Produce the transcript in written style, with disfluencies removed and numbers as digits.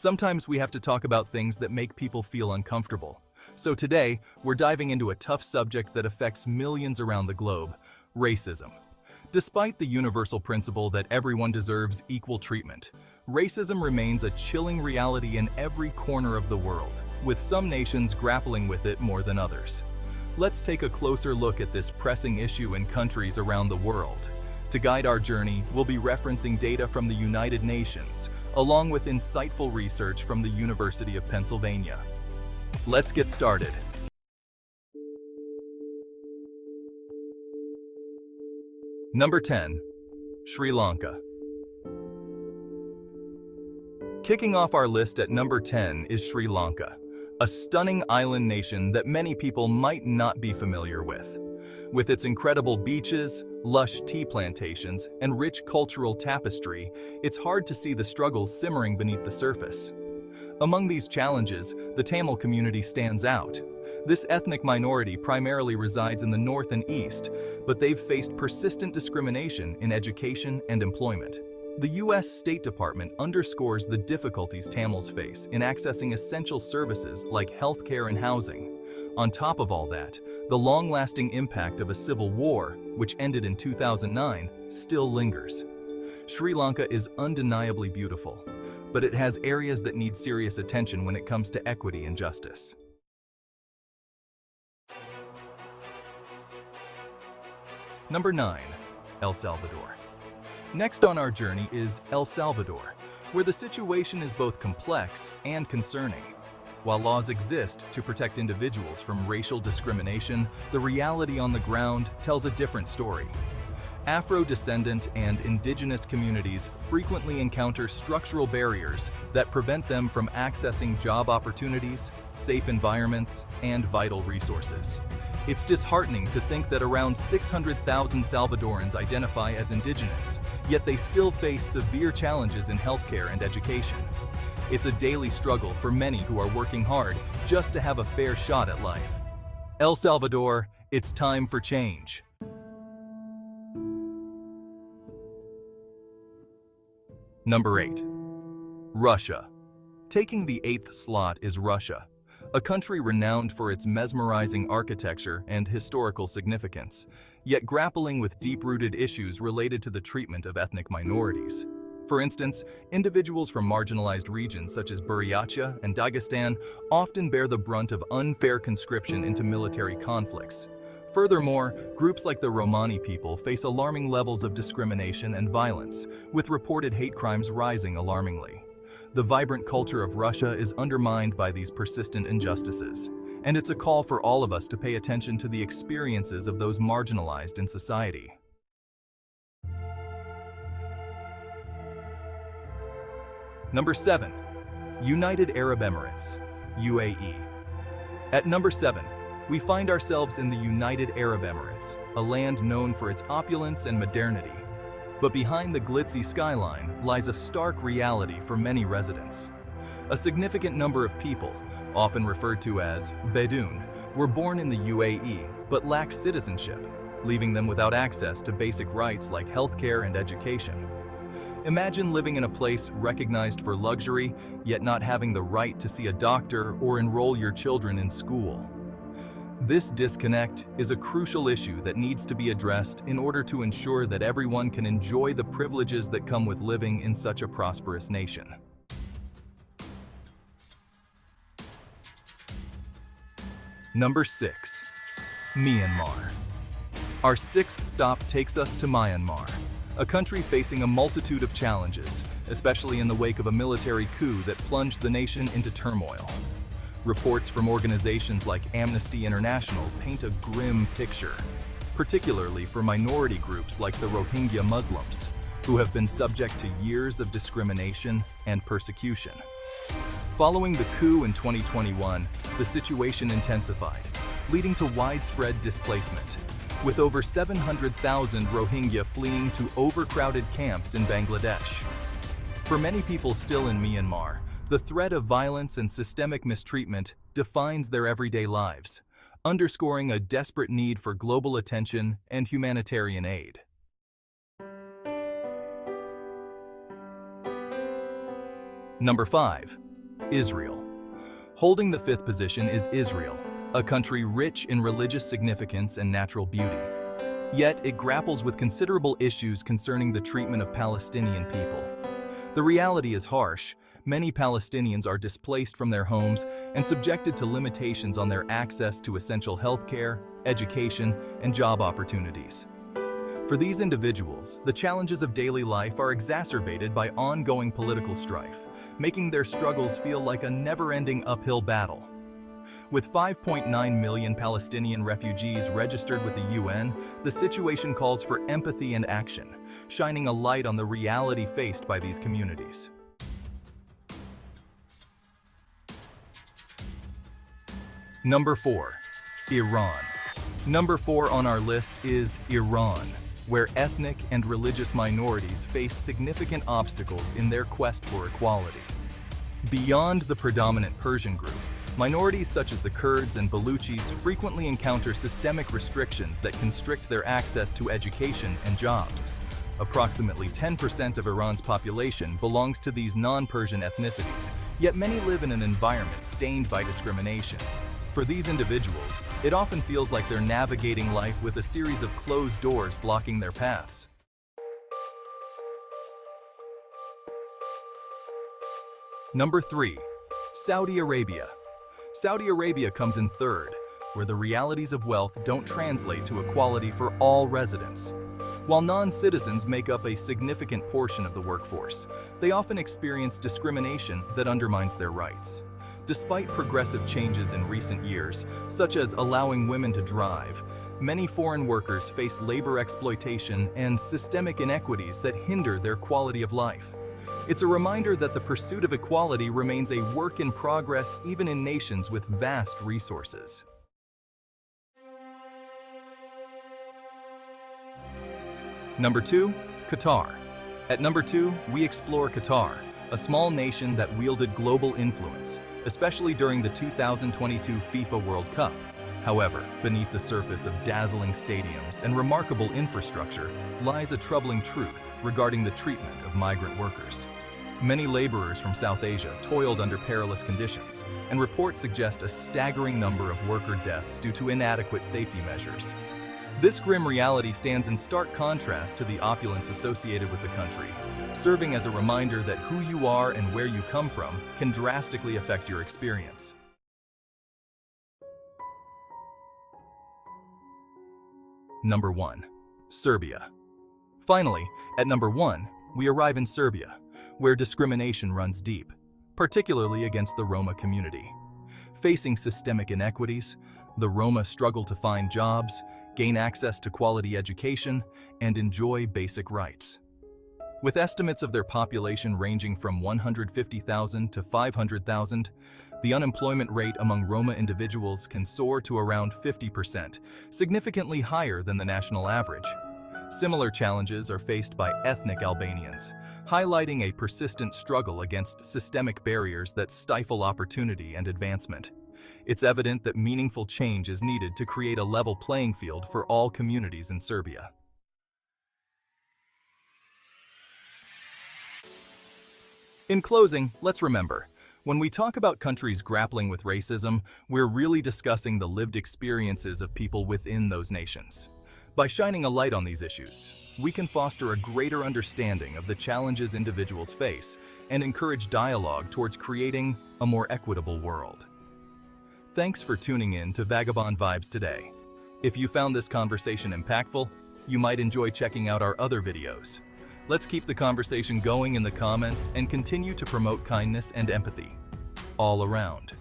Sometimes we have to talk about things that make people feel uncomfortable. So today, we're diving into a tough subject that affects millions around the globe: racism. Despite the universal principle that everyone deserves equal treatment, racism remains a chilling reality in every corner of the world, with some nations grappling with it more than others. Let's take a closer look at this pressing issue in countries around the world. To guide our journey, we'll be referencing data from the United Nations, along with insightful research from the University of Pennsylvania. Let's get started. Number 10. Sri Lanka. Kicking off our list at number 10 is Sri Lanka, a stunning island nation that many people might not be familiar with. With its incredible beaches, lush tea plantations, and rich cultural tapestry, it's hard to see the struggles simmering beneath the surface. Among these challenges, the Tamil community stands out. This ethnic minority primarily resides in the north and east, but they've faced persistent discrimination in education and employment. The U.S. State Department underscores the difficulties Tamils face in accessing essential services like healthcare and housing. On top of all that, the long-lasting impact of a civil war, which ended in 2009, still lingers. Sri Lanka is undeniably beautiful, but it has areas that need serious attention when it comes to equity and justice. Number 9. El Salvador. Next on our journey is El Salvador, where the situation is both complex and concerning. While laws exist to protect individuals from racial discrimination, the reality on the ground tells a different story. Afro-descendant and indigenous communities frequently encounter structural barriers that prevent them from accessing job opportunities, safe environments, and vital resources. It's disheartening to think that around 600,000 Salvadorans identify as indigenous, yet they still face severe challenges in healthcare and education. It's a daily struggle for many who are working hard just to have a fair shot at life. El Salvador, it's time for change. Number 8. Russia. Taking the 8th slot is Russia, a country renowned for its mesmerizing architecture and historical significance, yet grappling with deep-rooted issues related to the treatment of ethnic minorities. For instance, individuals from marginalized regions such as Buryatia and Dagestan often bear the brunt of unfair conscription into military conflicts. Furthermore, groups like the Romani people face alarming levels of discrimination and violence, with reported hate crimes rising alarmingly. The vibrant culture of Russia is undermined by these persistent injustices, and it's a call for all of us to pay attention to the experiences of those marginalized in society. Number 7. United Arab Emirates, UAE. At number 7, we find ourselves in the United Arab Emirates, a land known for its opulence and modernity. But behind the glitzy skyline lies a stark reality for many residents. A significant number of people, often referred to as Bedoun, were born in the UAE but lack citizenship, leaving them without access to basic rights like healthcare and education. Imagine living in a place recognized for luxury, yet not having the right to see a doctor or enroll your children in school. This disconnect is a crucial issue that needs to be addressed in order to ensure that everyone can enjoy the privileges that come with living in such a prosperous nation. Number 6. Myanmar. Our 6th stop takes us to Myanmar, a country facing a multitude of challenges, especially in the wake of a military coup that plunged the nation into turmoil. Reports from organizations like Amnesty International paint a grim picture, particularly for minority groups like the Rohingya Muslims, who have been subject to years of discrimination and persecution. Following the coup in 2021, the situation intensified, leading to widespread displacement, with over 700,000 Rohingya fleeing to overcrowded camps in Bangladesh. For many people still in Myanmar, the threat of violence and systemic mistreatment defines their everyday lives, underscoring a desperate need for global attention and humanitarian aid. Number 5. Israel. Holding the fifth position is Israel, a country rich in religious significance and natural beauty. Yet it grapples with considerable issues concerning the treatment of Palestinian people. The reality is harsh. Many Palestinians are displaced from their homes and subjected to limitations on their access to essential healthcare, education, and job opportunities. For these individuals, the challenges of daily life are exacerbated by ongoing political strife, making their struggles feel like a never-ending uphill battle. With 5.9 million Palestinian refugees registered with the UN, the situation calls for empathy and action, shining a light on the reality faced by these communities. Number 4. Iran. Number 4 on our list is Iran, where ethnic and religious minorities face significant obstacles in their quest for equality. Beyond the predominant Persian group, minorities such as the Kurds and Baluchis frequently encounter systemic restrictions that constrict their access to education and jobs. Approximately 10% of Iran's population belongs to these non-Persian ethnicities, yet many live in an environment stained by discrimination. For these individuals, it often feels like they're navigating life with a series of closed doors blocking their paths. Number 3. Saudi Arabia. Saudi Arabia comes in third, where the realities of wealth don't translate to equality for all residents. While non-citizens make up a significant portion of the workforce, they often experience discrimination that undermines their rights. Despite progressive changes in recent years, such as allowing women to drive, many foreign workers face labor exploitation and systemic inequities that hinder their quality of life. It's a reminder that the pursuit of equality remains a work in progress even in nations with vast resources. Number 2. Qatar. At number 2, we explore Qatar, a small nation that wielded global influence, especially during the 2022 FIFA World Cup. However, beneath the surface of dazzling stadiums and remarkable infrastructure lies a troubling truth regarding the treatment of migrant workers. Many laborers from South Asia toiled under perilous conditions, and reports suggest a staggering number of worker deaths due to inadequate safety measures. This grim reality stands in stark contrast to the opulence associated with the country, serving as a reminder that who you are and where you come from can drastically affect your experience. Number 1. Serbia. Finally, at number 1, we arrive in Serbia, where discrimination runs deep, particularly against the Roma community. Facing systemic inequities, the Roma struggle to find jobs, gain access to quality education, and enjoy basic rights. With estimates of their population ranging from 150,000 to 500,000, the unemployment rate among Roma individuals can soar to around 50%, significantly higher than the national average. Similar challenges are faced by ethnic Albanians, highlighting a persistent struggle against systemic barriers that stifle opportunity and advancement. It's evident that meaningful change is needed to create a level playing field for all communities in Serbia. In closing, let's remember, when we talk about countries grappling with racism, we're really discussing the lived experiences of people within those nations. By shining a light on these issues, we can foster a greater understanding of the challenges individuals face and encourage dialogue towards creating a more equitable world. Thanks for tuning in to Vagabond Vibes today. If you found this conversation impactful, you might enjoy checking out our other videos. Let's keep the conversation going in the comments and continue to promote kindness and empathy all around.